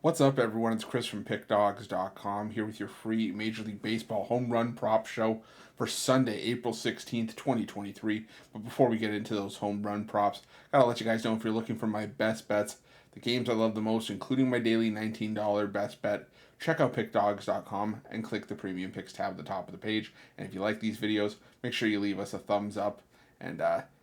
What's up, everyone? It's Chris from Pickdawgz.com here with your free Major League Baseball home run prop show for Sunday, April 16th, 2023. But before we get into those home run props, gotta let you guys know if you're looking for my best bets, the games I love the most, including my daily $19 best bet, check out Pickdawgz.com and click the Premium Picks tab at the top of the page. And if you like these videos, make sure you leave us a thumbs up and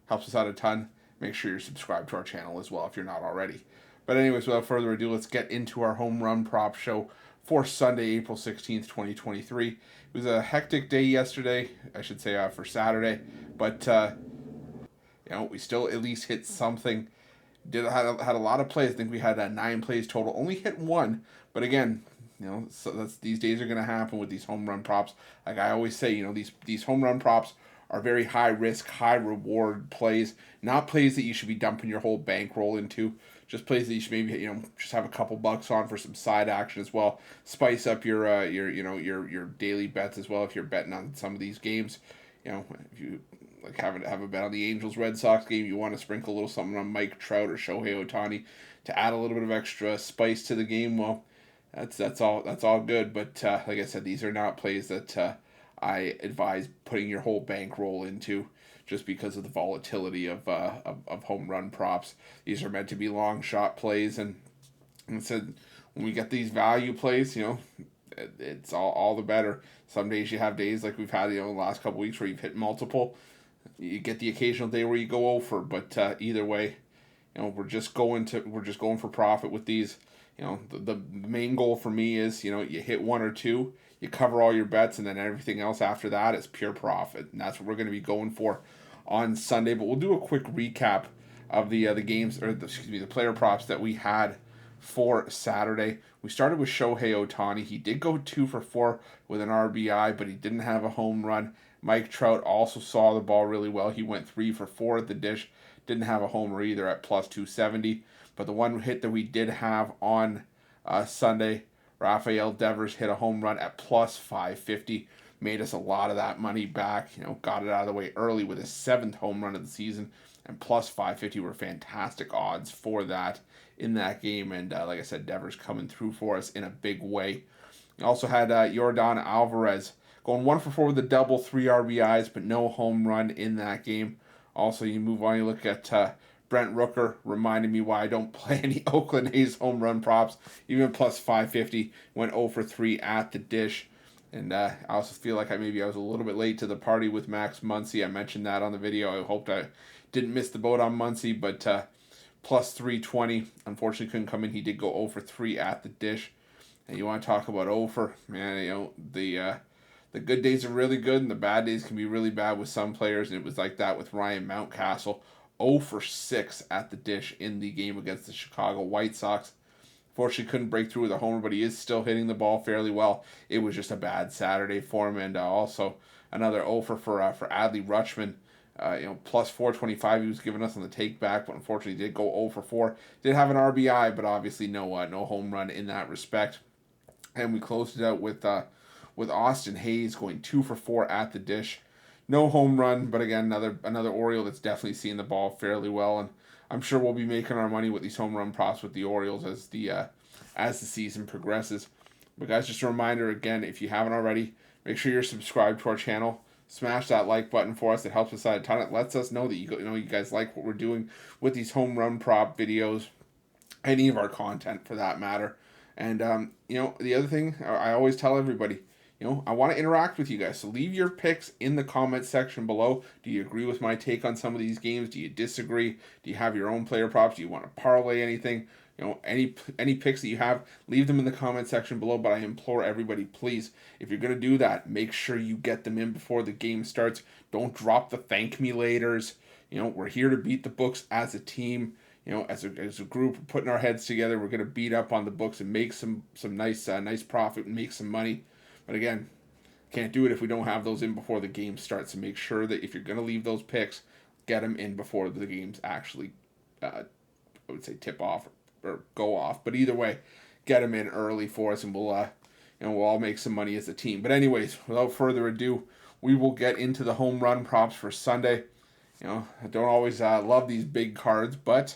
helps us out a ton. Make sure you're subscribed to our channel as well if you're not already. But anyways, without further ado, let's get into our home run prop show for Sunday, April 16th, 2023. It was a hectic day yesterday, I should say for Saturday, but we still at least hit something. Had a lot of plays. I think we had 9 plays total. Only hit one, but again, so these days are going to happen with these home run props. Like I always say, these home run props are very high risk, high reward plays. Not plays that you should be dumping your whole bankroll into. Just plays that you should maybe just have a couple bucks on for some side action as well. Spice up your daily bets as well if you're betting on some of these games. If you like have a bet on the Angels Red Sox game, you want to sprinkle a little something on Mike Trout or Shohei Ohtani to add a little bit of extra spice to the game. Well, that's all good. But like I said, these are not plays that I advise putting your whole bankroll into just because of the volatility of home run props. These are meant to be long shot plays, and said when we get these value plays, it's all the better. Some days you have days like we've had the last couple weeks where you've hit multiple. You get the occasional day where you go over, but either way, we're just going for profit with these. The main goal for me is you hit one or two, you cover all your bets, and then everything else after that is pure profit, and that's what we're going to be going for on Sunday. But we'll do a quick recap of the games, or the player props that we had for Saturday. We started with Shohei Ohtani. He did go 2 for 4 with an RBI, but he didn't have a home run. Mike Trout also saw the ball really well. He went 3 for 4 at the dish. Didn't have a homer either at plus 270. But the one hit that we did have on Sunday, Rafael Devers hit a home run at plus 550. Made us a lot of that money back. Got it out of the way early with his 7th home run of the season. And plus 550 were fantastic odds for that in that game. And like I said, Devers coming through for us in a big way. We also had Yordan Alvarez going 1 for 4 with a double, 3 RBIs, but no home run in that game. Also, you move on, you look at Brent Rooker, reminding me why I don't play any Oakland A's home run props. Even plus 550, went 0 for 3 at the dish. And I also feel like I was a little bit late to the party with Max Muncy. I mentioned that on the video. I hoped I didn't miss the boat on Muncy, but plus 320. Unfortunately, couldn't come in. He did go 0 for 3 at the dish. And you want to talk about 0 for, man, the good days are really good and the bad days can be really bad with some players. And it was like that with Ryan Mountcastle. 0 for 6 at the dish in the game against the Chicago White Sox. Fortunately, couldn't break through with a homer, but he is still hitting the ball fairly well. It was just a bad Saturday for him, and also another 0 for Adley Rutschman. Plus 425 he was giving us on the take back, but unfortunately did go 0 for 4. Did have an RBI, but obviously no home run in that respect. And we closed it out with Austin Hayes going 2 for 4 at the dish. No home run, but again, another Oriole that's definitely seeing the ball fairly well, and I'm sure we'll be making our money with these home run props with the Orioles as the season progresses. But guys, just a reminder again, if you haven't already, make sure you're subscribed to our channel. Smash that like button for us. It helps us out a ton. It lets us know that you guys like what we're doing with these home run prop videos, any of our content for that matter. And the other thing I always tell everybody, I want to interact with you guys. So leave your picks in the comment section below. Do you agree with my take on some of these games? Do you disagree? Do you have your own player props? Do you want to parlay anything? Any picks that you have, leave them in the comment section below. But I implore everybody, please, if you're going to do that, make sure you get them in before the game starts. Don't drop the thank me laters. We're here to beat the books as a team. As a group, we're putting our heads together. We're going to beat up on the books and make some nice profit and make some money. But again, can't do it if we don't have those in before the game starts. So make sure that if you're going to leave those picks, get them in before the games actually, I would say, tip off or go off. But either way, get them in early for us, and we'll all make some money as a team. But anyways, without further ado, we will get into the home run props for Sunday. I don't always love these big cards, but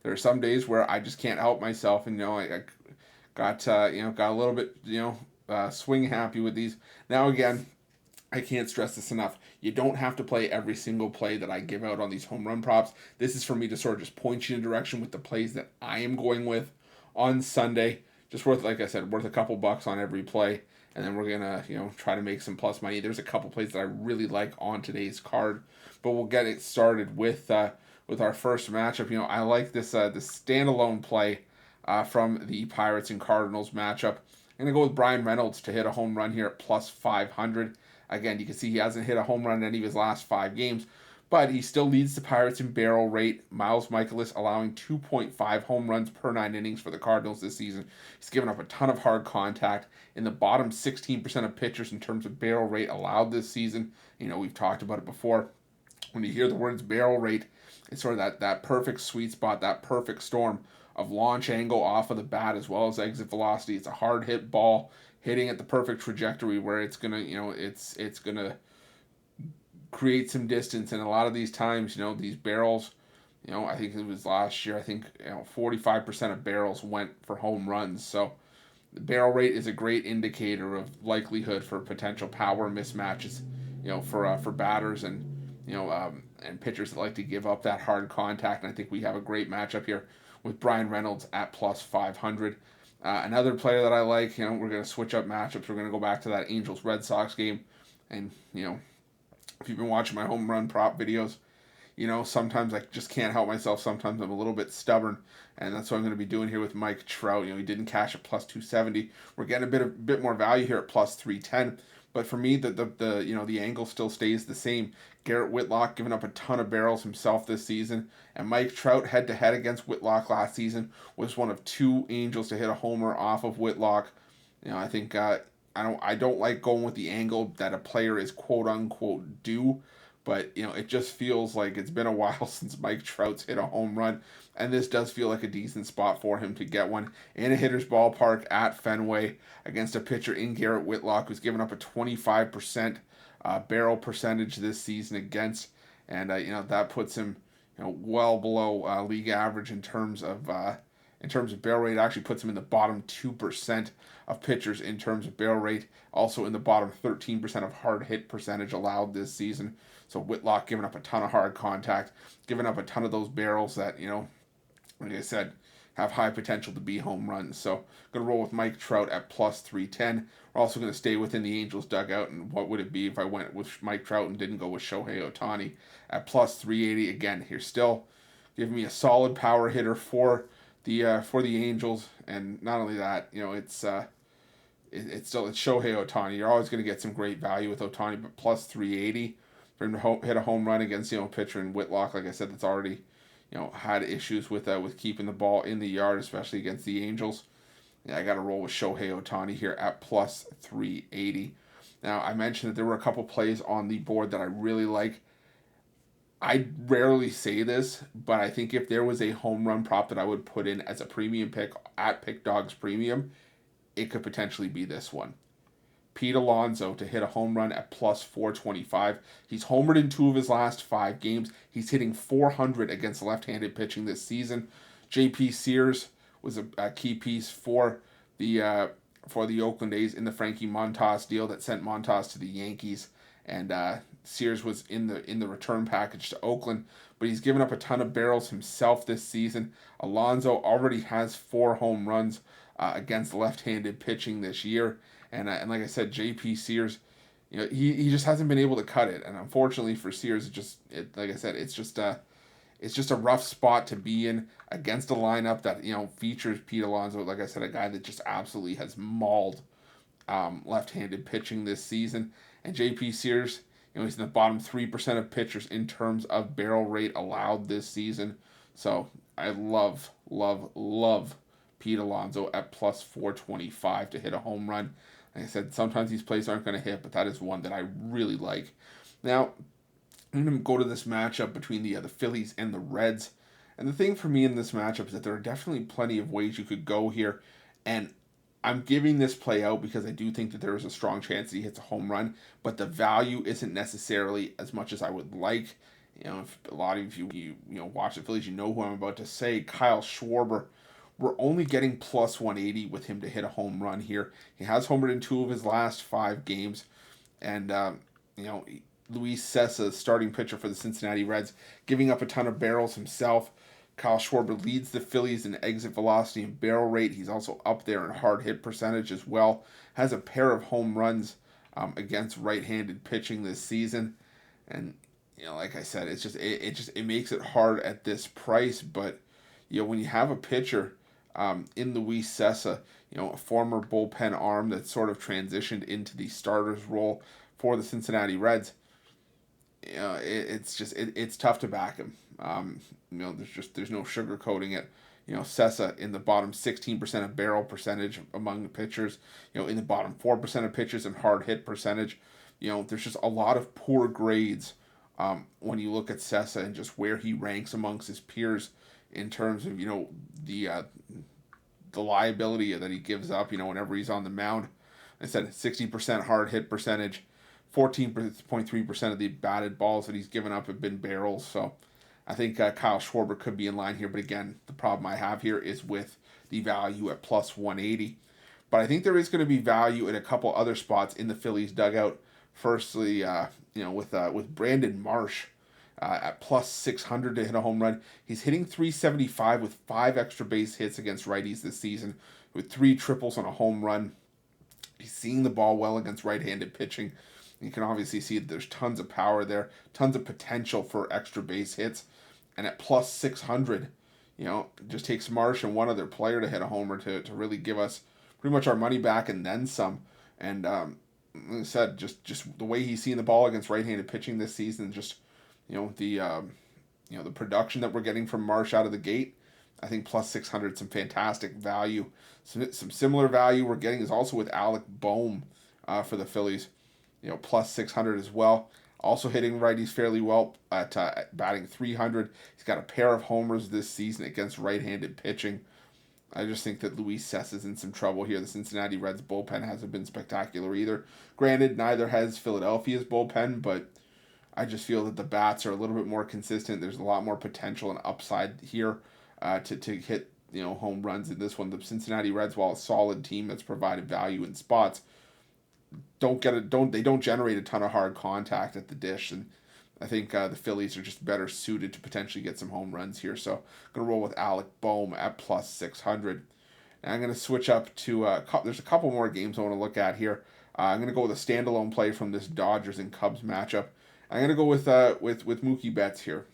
there are some days where I just can't help myself, and I got got a little bit swing happy with these. Now again, I can't stress this enough. You don't have to play every single play that I give out on these home run props. This is for me to sort of just point you in a direction with the plays that I am going with on Sunday. Just worth, like I said, worth a couple bucks on every play. And then we're gonna, try to make some plus money. There's a couple plays that I really like on today's card, but we'll get it started with our first matchup. I like this standalone play from the Pirates and Cardinals matchup. I'm gonna go with Brian Reynolds to hit a home run here at plus 500. Again, you can see he hasn't hit a home run in any of his last 5 games, but he still leads the Pirates in barrel rate. Miles Michaelis allowing 2.5 home runs per 9 innings for the Cardinals this season. He's given up a ton of hard contact in the bottom 16% of pitchers in terms of barrel rate allowed this season. We've talked about it before. When you hear the words barrel rate, it's sort of that perfect sweet spot, that perfect storm of launch angle off of the bat as well as exit velocity. It's a hard hit ball hitting at the perfect trajectory where it's gonna, it's gonna create some distance. And a lot of these times, these barrels, I think it was last year, I think 45% of barrels went for home runs. So the barrel rate is a great indicator of likelihood for potential power mismatches, for batters and pitchers that like to give up that hard contact. And I think we have a great matchup here with Brian Reynolds at plus 500. Another player that I like, we're going to switch up matchups. We're going to go back to that Angels-Red Sox game. And, if you've been watching my home run prop videos, sometimes I just can't help myself. Sometimes I'm a little bit stubborn. And that's what I'm going to be doing here with Mike Trout. He didn't cash at plus 270. We're getting a bit more value here at plus 310. But for me, the angle still stays the same. Garrett Whitlock giving up a ton of barrels himself this season, and Mike Trout head to head against Whitlock last season was one of 2 Angels to hit a homer off of Whitlock. I think I don't like going with the angle that a player is quote unquote due, but it just feels like it's been a while since Mike Trout's hit a home run, and this does feel like a decent spot for him to get one in a hitter's ballpark at Fenway against a pitcher in Garrett Whitlock who's given up a 25% barrel percentage this season against, and that puts him well below league average in terms of barrel rate. It actually puts him in the bottom 2% of pitchers in terms of barrel rate. Also in the bottom 13% of hard hit percentage allowed this season. So Whitlock giving up a ton of hard contact, giving up a ton of those barrels that, like I said, have high potential to be home runs. So going to roll with Mike Trout at plus 310. We're also going to stay within the Angels dugout. And what would it be if I went with Mike Trout and didn't go with Shohei Ohtani at plus 380? Again, here's still giving me a solid power hitter for the Angels. And not only that, it's Shohei Ohtani. You're always going to get some great value with Ohtani, but plus 380 for him to hit a home run against a pitcher in Whitlock, like I said, that's already had issues with keeping the ball in the yard, especially against the Angels. Yeah, I got to roll with Shohei Ohtani here at plus 380. Now, I mentioned that there were a couple plays on the board that I really like. I rarely say this, but I think if there was a home run prop that I would put in as a premium pick at Pickdawgz Premium, it could potentially be this one. Pete Alonso to hit a home run at plus 425. He's homered in 2 of his last 5 games. He's hitting 400 against left-handed pitching this season. J.P. Sears was a key piece for the Oakland A's in the Frankie Montas deal that sent Montas to the Yankees, and Sears was in the return package to Oakland, but he's given up a ton of barrels himself this season. Alonso already has 4 home runs against left-handed pitching this year. And like I said, J.P. Sears, he just hasn't been able to cut it. And unfortunately for Sears, like I said, it's just a rough spot to be in against a lineup that features Pete Alonso. Like I said, a guy that just absolutely has mauled left-handed pitching this season. And J.P. Sears, he's in the bottom 3% of pitchers in terms of barrel rate allowed this season. So I love Pete Alonso at plus 425 to hit a home run. Like I said, sometimes these plays aren't going to hit, but that is one that I really like. Now, I'm going to go to this matchup between the Phillies and the Reds. And the thing for me in this matchup is that there are definitely plenty of ways you could go here. And I'm giving this play out because I do think that there is a strong chance that he hits a home run, but the value isn't necessarily as much as I would like. If a lot of you watch the Phillies, you know who I'm about to say. Kyle Schwarber We're only getting plus 180 with him to hit a home run here. He has homered in 2 of his last 5 games. And, you know, Luis Cessa, starting pitcher for the Cincinnati Reds, giving up a ton of barrels himself. Kyle Schwarber leads the Phillies in exit velocity and barrel rate. He's also up there in hard hit percentage as well. Has a pair of home runs against right-handed pitching this season. And, you know, like I said, it makes it hard at this price. But, you know, when you have a pitcher in Luis Cessa, you know, a former bullpen arm that sort of transitioned into the starter's role for the Cincinnati Reds, you know, it's tough to back him. You know, there's no sugarcoating it. You know, Cessa in the bottom 16% of barrel percentage among the pitchers. You know, in the bottom 4% of pitchers in hard hit percentage. You know, there's just a lot of poor grades when you look at Cessa and just where he ranks amongst his peers in terms of, you know, the liability that he gives up. You know, whenever he's on the mound. I said 60% hard hit percentage. 14.3% of the batted balls that he's given up have been barrels. So I think Kyle Schwarber could be in line here. But again, the problem I have here is with the value at plus 180. But I think there is going to be value in a couple other spots in the Phillies dugout. Firstly, you know, with Brandon Marsh at plus 600 to hit a home run. He's hitting 375 with 5 extra base hits against righties this season, with 3 triples and a home run. He's seeing the ball well against right-handed pitching. You can obviously see that there's tons of power there, tons of potential for extra base hits. And at plus 600, you know, it just takes Marsh and one other player to hit a homer to really give us pretty much our money back and then some. And like I said, just the way he's seeing the ball against right-handed pitching this season, just, you know, the production that we're getting from Marsh out of the gate, I think plus 600 some fantastic value. Some similar value we're getting is also with Alec Boehm for the Phillies. You know, plus 600 as well. Also hitting righties fairly well at batting 300. He's got a pair of homers this season against right-handed pitching. I just think that Luis Cessa is in some trouble here. The Cincinnati Reds bullpen hasn't been spectacular either. Granted, neither has Philadelphia's bullpen, but I just feel that the bats are a little bit more consistent. There's a lot more potential and upside here to hit, you know, home runs in this one. The Cincinnati Reds, while a solid team that's provided value in spots, they don't generate a ton of hard contact at the dish, and I think the Phillies are just better suited to potentially get some home runs here. So I'm gonna roll with Alec Boehm at plus 600. And I'm gonna switch up to there's a couple more games I want to look at here. I'm gonna go with a standalone play from this Dodgers and Cubs matchup. I'm gonna go with Mookie Betts here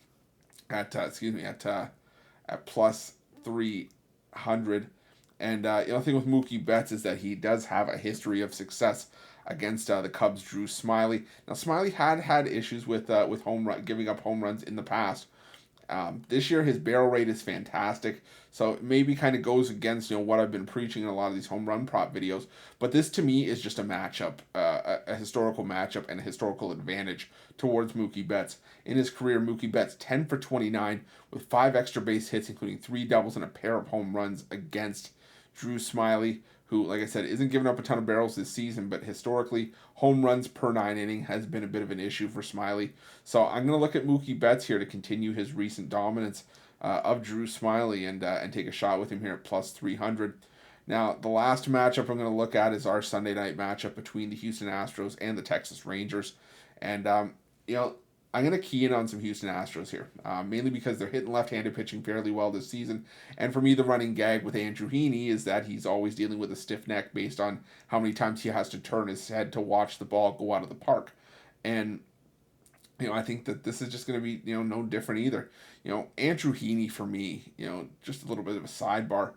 at plus 300. And the other thing with Mookie Betts is that he does have a history of success against the Cubs' Drew Smyly. Now Smyly had issues with giving up home runs in the past. This year his barrel rate is fantastic, so it maybe kind of goes against, you know, what I've been preaching in a lot of these home run prop videos. But this to me is just a matchup, a historical matchup and a historical advantage towards Mookie Betts. In his career, Mookie Betts 10 for 29 with 5 extra base hits, including 3 doubles and a pair of home runs against Drew Smyly, who, like I said, isn't giving up a ton of barrels this season, but historically, home runs per 9 inning has been a bit of an issue for Smyly. So I'm going to look at Mookie Betts here to continue his recent dominance of Drew Smyly and take a shot with him here at plus 300. Now, the last matchup I'm going to look at is our Sunday night matchup between the Houston Astros and the Texas Rangers. And, you know, I'm going to key in on some Houston Astros here, mainly because they're hitting left-handed pitching fairly well this season. And for me, the running gag with Andrew Heaney is that he's always dealing with a stiff neck based on how many times he has to turn his head to watch the ball go out of the park. And, you know, I think that this is just going to be, you know, no different either. You know, Andrew Heaney for me, you know, just a little bit of a sidebar,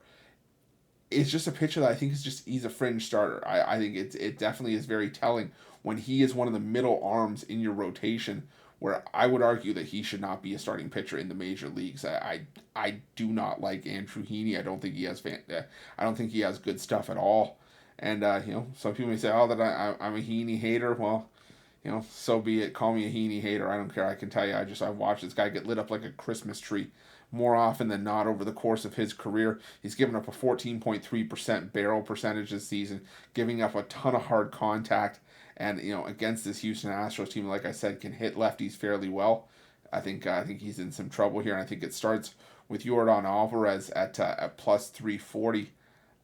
is just a pitcher that I think he's a fringe starter. I think it definitely is very telling when he is one of the middle arms in your rotation, where I would argue that he should not be a starting pitcher in the major leagues. I do not like Andrew Heaney. I don't think he has good stuff at all. And you know, some people may say, "Oh, that I'm a Heaney hater." Well, you know, so be it. Call me a Heaney hater. I don't care. I can tell you, I've watched this guy get lit up like a Christmas tree more often than not over the course of his career. He's given up a 14.3% barrel percentage this season, giving up a ton of hard contact. And, you know, against this Houston Astros team, like I said, can hit lefties fairly well. I think he's in some trouble here, and I think it starts with Yordan Alvarez at plus 340.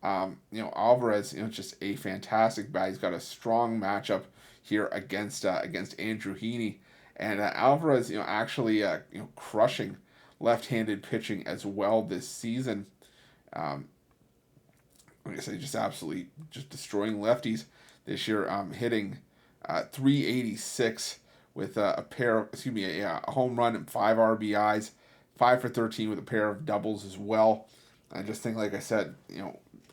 Alvarez, just a fantastic bat. He's got a strong matchup here against Andrew Heaney, and Alvarez, actually, crushing left-handed pitching as well this season. Um, like I say, just absolutely just destroying lefties this year. Hitting 386 with a home run and 5 RBIs, 5 for 13 with a pair of doubles as well. I just think, like I said,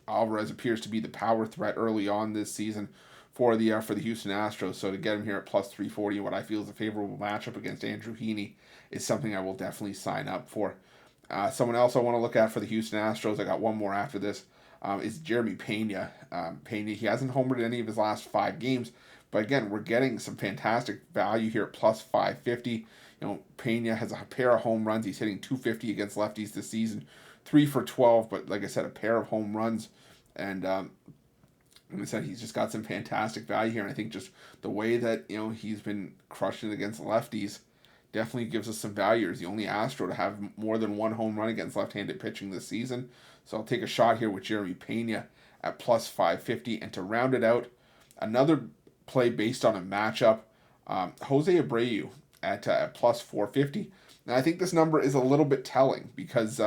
Alvarez appears to be the power threat early on this season for the Houston Astros. So to get him here at plus 340, what I feel is a favorable matchup against Andrew Heaney, is something I will definitely sign up for. Someone else I want to look at for the Houston Astros, I got one more after this, is Jeremy Pena. Pena, he hasn't homered in any of his last 5 games, but again, we're getting some fantastic value here at plus 550. Pena has a pair of home runs. He's hitting 250 against lefties this season, 3 for 12, but like I said, a pair of home runs. And like I said, he's just got some fantastic value here. And I think just the way that, he's been crushing against lefties definitely gives us some value. He's the only Astro to have more than one home run against left-handed pitching this season. So I'll take a shot here with Jeremy Pena at plus 550. And to round it out, another play based on a matchup, Jose Abreu at plus 450. Now I think this number is a little bit telling because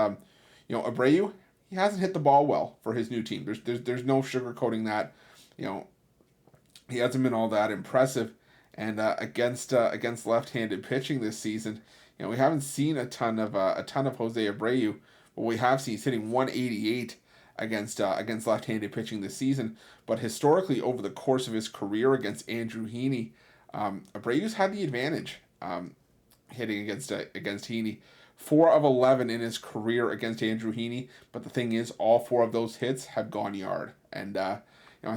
Abreu, he hasn't hit the ball well for his new team. There's no sugarcoating that. He hasn't been all that impressive, and against left-handed pitching this season, we haven't seen a ton of Jose Abreu. But we have seen he's hitting 188 against left-handed pitching this season. But historically, over the course of his career against Andrew Heaney, Abreu's had the advantage hitting against Heaney. 4 of 11 in his career against Andrew Heaney, but the thing is, all 4 of those hits have gone yard, and I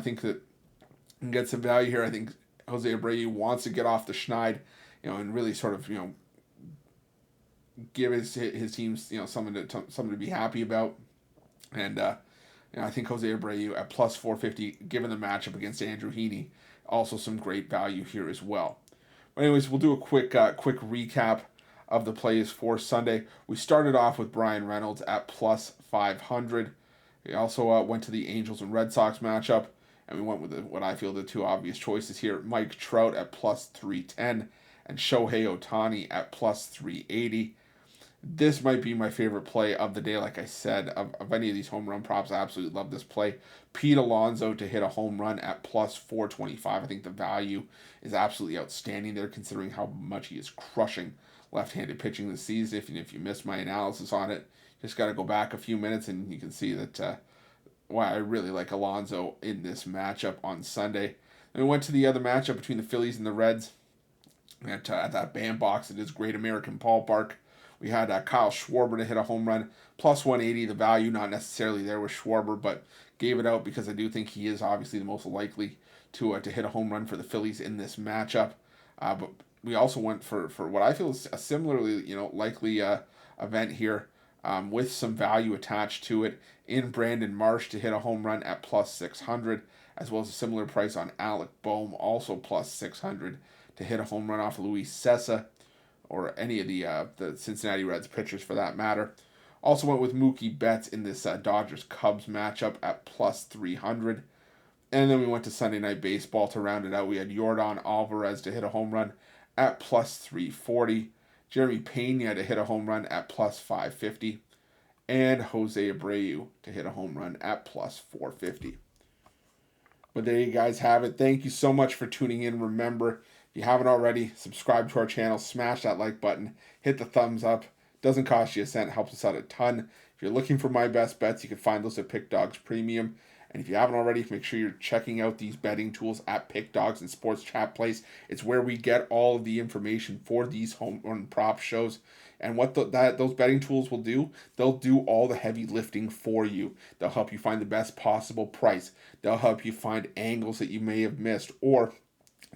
think that you can get some value here. I think Jose Abreu wants to get off the schneid, and really sort of give his teams something to be happy about, and I think Jose Abreu at plus 450, given the matchup against Andrew Heaney, also some great value here as well. But anyways, we'll do a quick recap of the plays for Sunday. We started off with Brian Reynolds at plus 500. We also went to the Angels and Red Sox matchup, and we went with what I feel the 2 obvious choices here: Mike Trout at plus 310 and Shohei Ohtani at plus 380. This might be my favorite play of the day. Like I said, of any of these home run props, I absolutely love this play. Pete Alonso to hit a home run at plus 425. I think the value is absolutely outstanding there, considering how much he is crushing left-handed pitching this season. If you missed my analysis on it, just got to go back a few minutes and you can see that why I really like Alonso in this matchup on Sunday. And we went to the other matchup between the Phillies and the Reds at that bandbox. It is Great American Ballpark. We had Kyle Schwarber to hit a home run, plus 180. The value not necessarily there with Schwarber, but gave it out because I do think he is obviously the most likely to hit a home run for the Phillies in this matchup. But we also went for what I feel is a similarly likely event here, with some value attached to it, in Brandon Marsh to hit a home run at plus 600, as well as a similar price on Alec Boehm, also plus 600 to hit a home run off Luis Sessa, or any of the Cincinnati Reds pitchers for that matter. Also went with Mookie Betts in this Dodgers-Cubs matchup at plus 300. And then we went to Sunday Night Baseball to round it out. We had Yordan Alvarez to hit a home run at plus 340. Jeremy Pena to hit a home run at plus 550. And Jose Abreu to hit a home run at plus 450. But there you guys have it. Thank you so much for tuning in. Remember, if you haven't already, subscribe to our channel, smash that like button, hit the thumbs up. Doesn't cost you a cent, helps us out a ton. If you're looking for my best bets, you can find those at Pickdawgz Premium. And if you haven't already, make sure you're checking out these betting tools at Pickdawgz and Sports Chat Place. It's where we get all of the information for these home run prop shows. And what those betting tools will do, they'll do all the heavy lifting for you. They'll help you find the best possible price. They'll help you find angles that you may have missed, or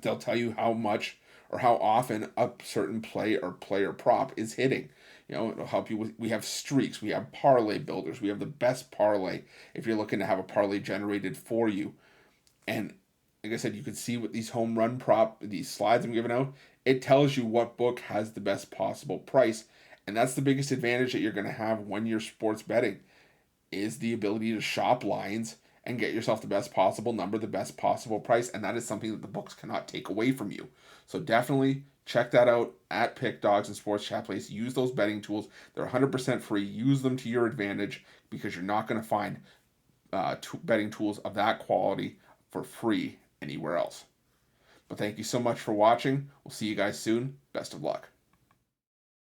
they'll tell you how much or how often a certain play or player prop is hitting. It'll help you with, we have streaks, we have parlay builders, we have the best parlay if you're looking to have a parlay generated for you. And like I said, you can see with these home run prop, these slides I'm giving out, it tells you what book has the best possible price. And that's the biggest advantage that you're going to have when you're sports betting is the ability to shop lines and get yourself the best possible number, the best possible price, and that is something that the books cannot take away from you. So definitely check that out at Pickdawgz and Sports Chat Place. Use those betting tools. They're 100% free. Use them to your advantage because you're not going to find betting tools of that quality for free anywhere else. But thank you so much for watching. We'll see you guys soon. Best of luck.